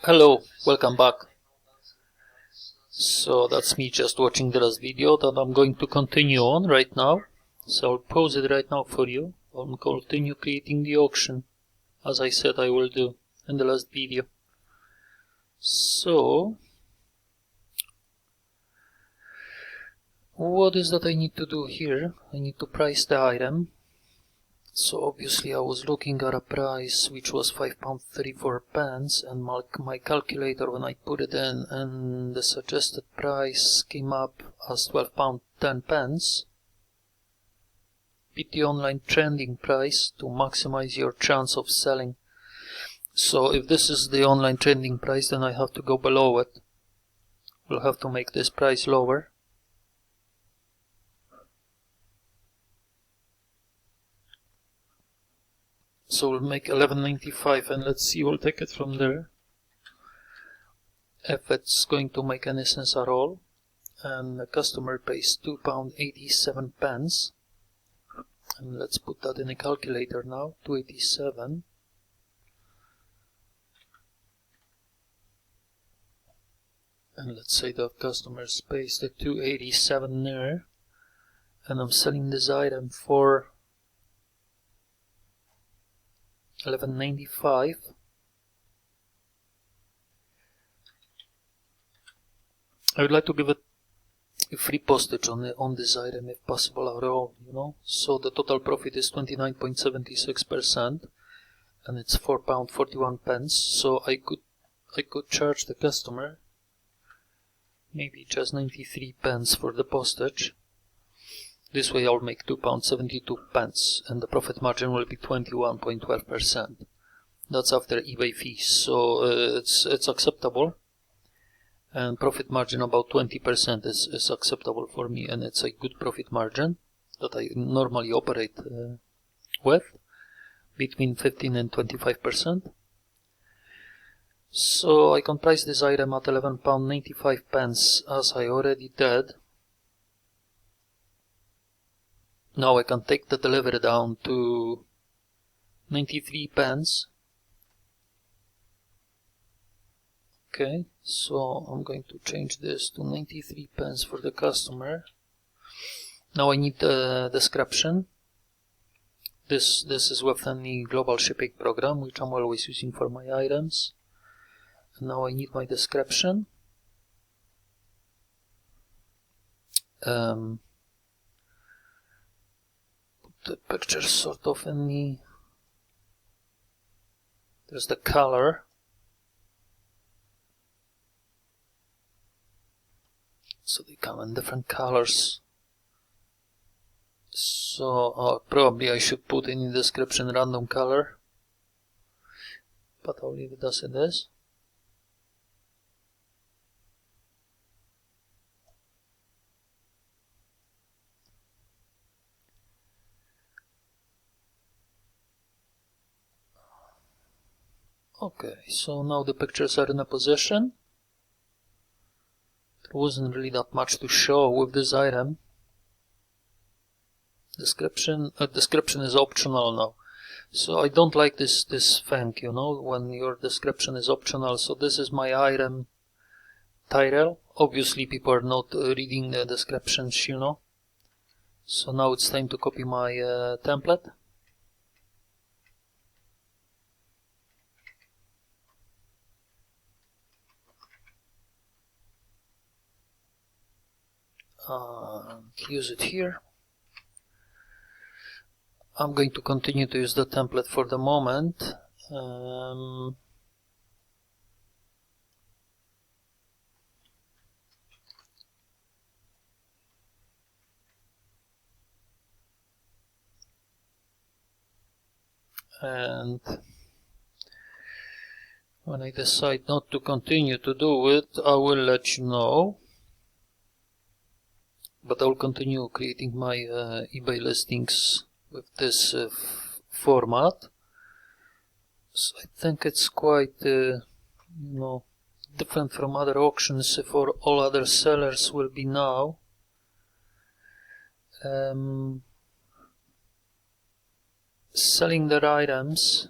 Hello, welcome back. So that's me just watching the last video that I'm going to continue on right now. So I'll pause it right now for you. I'll continue creating the auction as I said I will do in the last video. So what is that I need to do here? I need to price the item. So obviously I was looking at a price which was £5.34 and my calculator, when I put it in, and the suggested price came up as £12.10. Beat the online trending price to maximize your chance of selling. So if this is the online trending price, then I have to go below it. We'll have to make this price lower. So we'll make $11.95 and let's see, we'll take it from there. If it's going to make any sense at all. And the customer pays £2.87. And let's put that in a calculator now, 287. And let's say that customer pays the 287 there. And I'm selling this item for $11.95. I would like to give it a free postage on this item if possible at all, you know. So the total profit is 29.76% and it's £4.41. So I could charge the customer maybe just 93 pence for the postage. This way I'll make £2.72 and the profit margin will be 21.12%. That's after eBay fees, so it's acceptable. And profit margin about 20% is acceptable for me, and it's a good profit margin that I normally operate with, between 15 and 25%. So I can price this item at £11.95 as I already did. Now I can take the delivery down to 93 pence. Okay, so I'm going to change this to 93 pence for the customer. Now I need the description. This is within the global shipping program, which I'm always using for my items. And now I need my description. Put the picture sort of in the... There's the color. So they come in different colors. So probably I should put in the description random color, but I'll leave it as it is. Okay, so now the pictures are in a position. There wasn't really that much to show with this item. Description is optional now. So I don't like this thing, you know, when your description is optional. So this is my item title. Obviously people are not reading the descriptions, you know. So now it's time to copy my template. Use it here. I'm going to continue to use the template for the moment. And when I decide not to continue to do it, I will let you know. But I will continue creating my eBay listings with this format. So I think it's quite, you know, different from other auctions for all other sellers will be now. Selling their items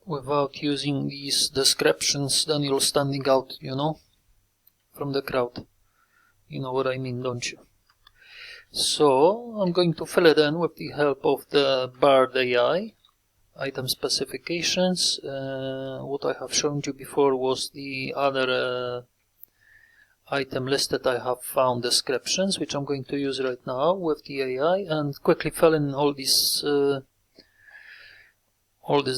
without using these descriptions, then you're standing out, you know, from the crowd. You know what I mean, don't you? So I'm going to fill it in with the help of the BARD AI. Item specifications. What I have shown you before was the other item list that I have found descriptions, which I'm going to use right now with the AI, and quickly fill in all these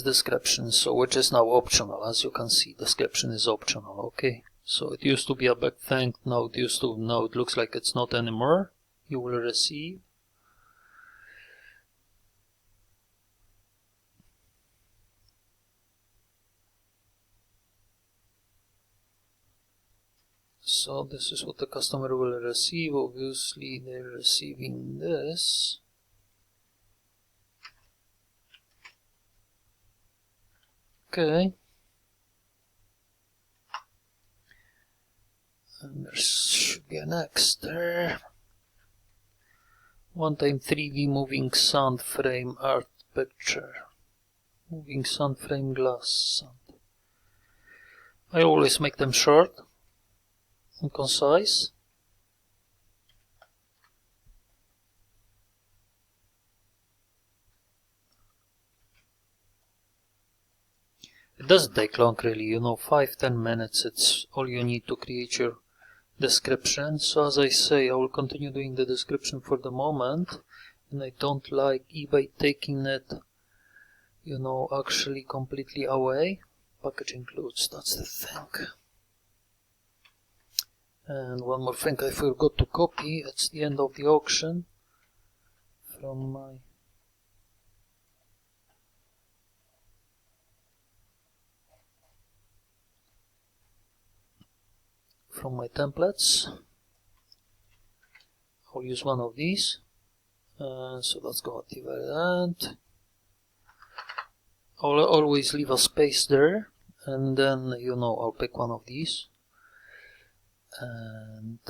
descriptions, so which is now optional. As you can see, description is optional. Okay, so it used to be a big thing. Now it looks like it's not anymore. You will receive. So this is what the customer will receive. Obviously they're receiving this. Okay. And there should be an X there. One-time 3D moving sound frame art picture. Moving sound frame glass sound. I always make them short and concise. It doesn't take long really, you know, 5-10 minutes, it's all you need to create your description. So as I say, I will continue doing the description for the moment, and I don't like eBay taking it, you know, actually completely away. Package includes, that's the thing. And one more thing I forgot to copy, it's the end of the auction from my templates. I'll use one of these. So let's go at the very end. I'll always leave a space there, and then, you know, I'll pick one of these. And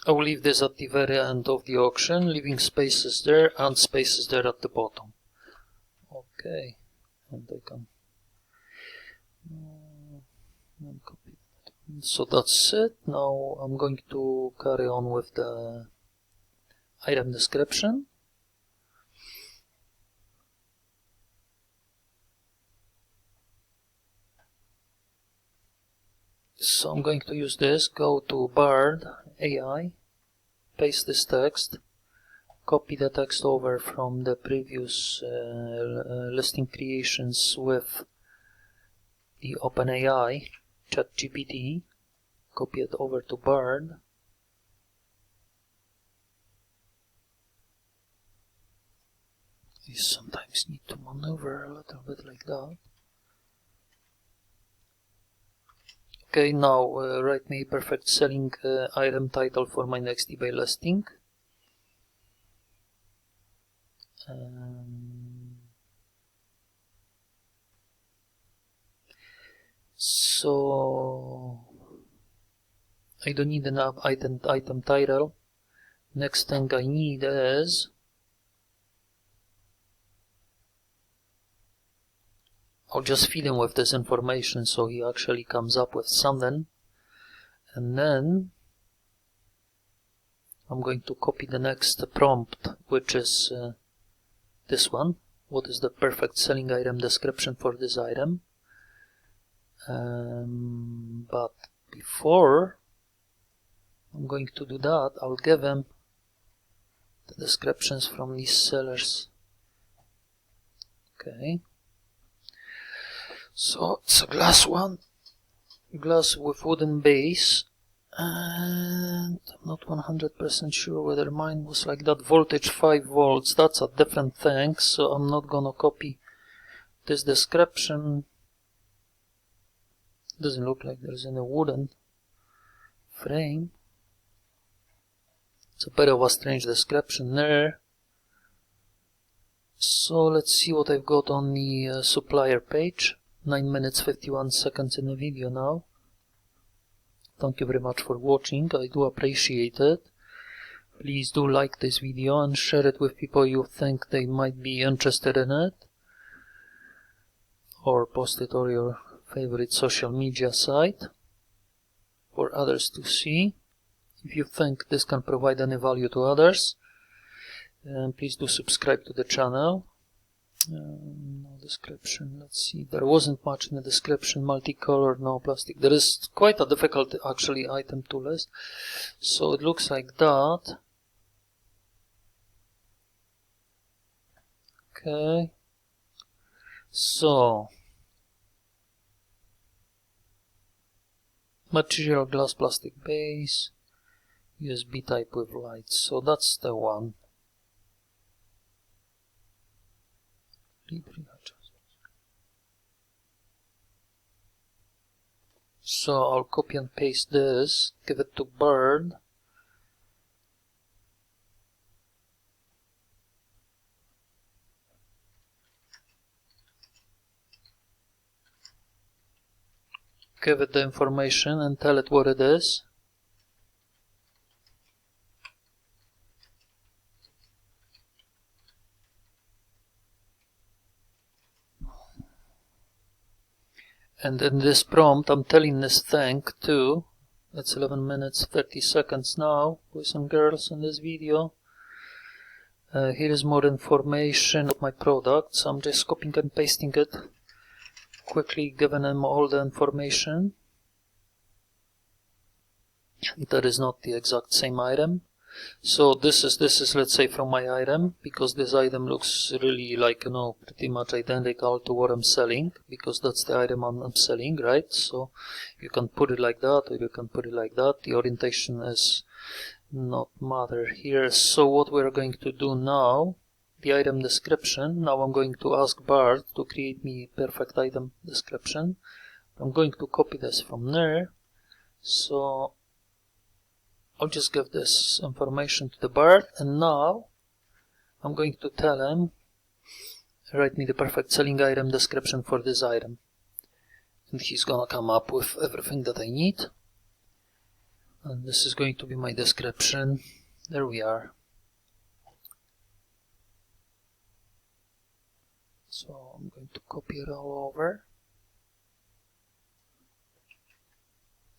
I will leave this at the very end of the auction, leaving spaces there and spaces there at the bottom. Okay, and I can copy. So that's it. Now I'm going to carry on with the item description. So I'm going to use this, go to BARD AI, paste this text, copy the text over from the previous listing creations with the OpenAI ChatGPT, copy it over to BARD. You sometimes need to maneuver a little bit like that. Okay, now write me perfect selling item title for my next eBay listing. So I don't need an item title. Next thing I need is I'll just feed him with this information so he actually comes up with something, and then I'm going to copy the next prompt, which is this one. What is the perfect selling item description for this item? But before I'm going to do that, I'll give him the descriptions from these sellers. Okay. So it's a glass one, glass with wooden base, and I'm not 100% sure whether mine was like that. Voltage 5 volts, that's a different thing, so I'm not gonna copy this description. Doesn't look like there's any wooden frame. It's a bit of a strange description there. So let's see what I've got on the supplier page. 9 minutes 51 seconds in the video now. Thank you very much for watching, I do appreciate it. Please do like this video and share it with people you think they might be interested in it. or post it on your favorite social media site for others to see. If you think this can provide any value to others, please do subscribe to the channel. No description, let's see, there wasn't much in the description. Multicolor, no plastic. There is quite a difficult actually item to list, so it looks like that. Okay, so material glass plastic base, USB type with lights, so that's the one. So I'll copy and paste this, give it to BARD. Give it the information and tell it what it is. And in this prompt, I'm telling this thing to, it's 11 minutes 30 seconds now, boys and girls, in this video. Here is more information of my products. I'm just copying and pasting it, quickly giving them all the information. That is not the exact same item. So this is let's say from my item, because this item looks really like, you know, pretty much identical to what I'm selling, because that's the item I'm selling, right? So you can put it like that, or you can put it like that. The orientation is not matter here. So what we're going to do now, the item description. Now I'm going to ask BARD to create me perfect item description. I'm going to copy this from there. So I'll just give this information to the BARD, and now I'm going to tell him, write me the perfect selling item description for this item. And he's gonna come up with everything that I need. And this is going to be my description. There we are. So I'm going to copy it all over.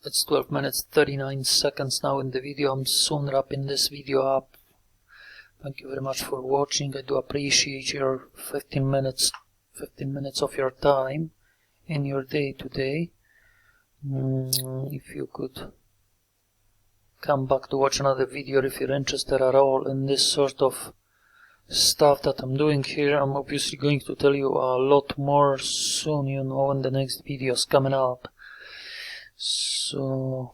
It's 12 minutes 39 seconds now in the video. I'm soon wrapping this video up. Thank you very much for watching. I do appreciate your 15 minutes of your time in your day today. If you could come back to watch another video if you're interested at all in this sort of stuff that I'm doing here. I'm obviously going to tell you a lot more soon, you know, when the next video's coming up. So,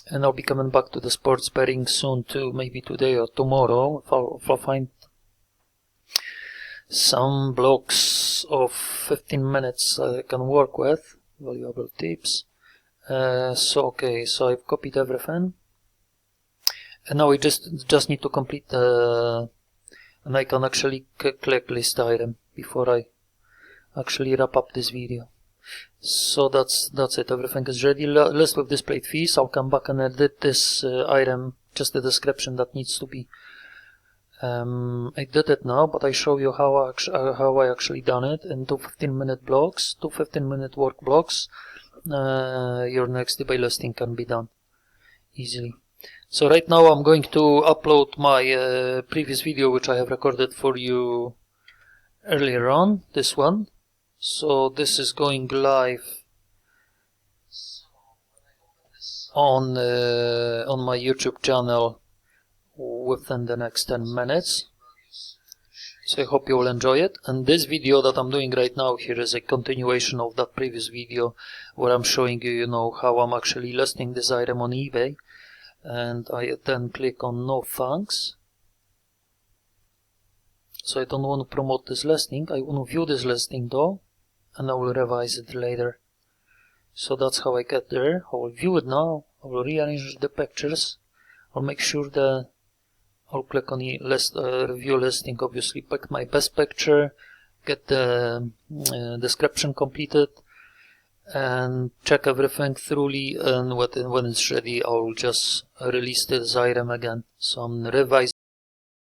and I'll be coming back to the sports betting soon too, maybe today or tomorrow, if I'll find some blocks of 15 minutes I can work with, valuable tips. So okay, so I've copied everything, and now we just need to complete the, and I can actually click list item before I actually wrap up this video. So that's it, everything is ready. List with displayed fees. I'll come back and edit this item, just the description that needs to be. I did it now, but I show you how I actually done it in 2 15-minute blocks, 2 15-minute work blocks. Your next eBay listing can be done easily. So right now I'm going to upload my previous video, which I have recorded for you earlier on, this one. So this is going live on my YouTube channel within the next 10 minutes. So I hope you will enjoy it. And this video that I'm doing right now here is a continuation of that previous video, where I'm showing you, you know, how I'm actually listing this item on eBay. And I then click on no thanks. So I don't want to promote this listing. I want to view this listing though, and I will revise it later. So that's how I get there. I will view it now. I will rearrange the pictures. I'll make sure that I'll click on the list, review listing, obviously pick my best picture, get the description completed, and check everything thoroughly, and when it's ready I'll just release this item again. So I'm revising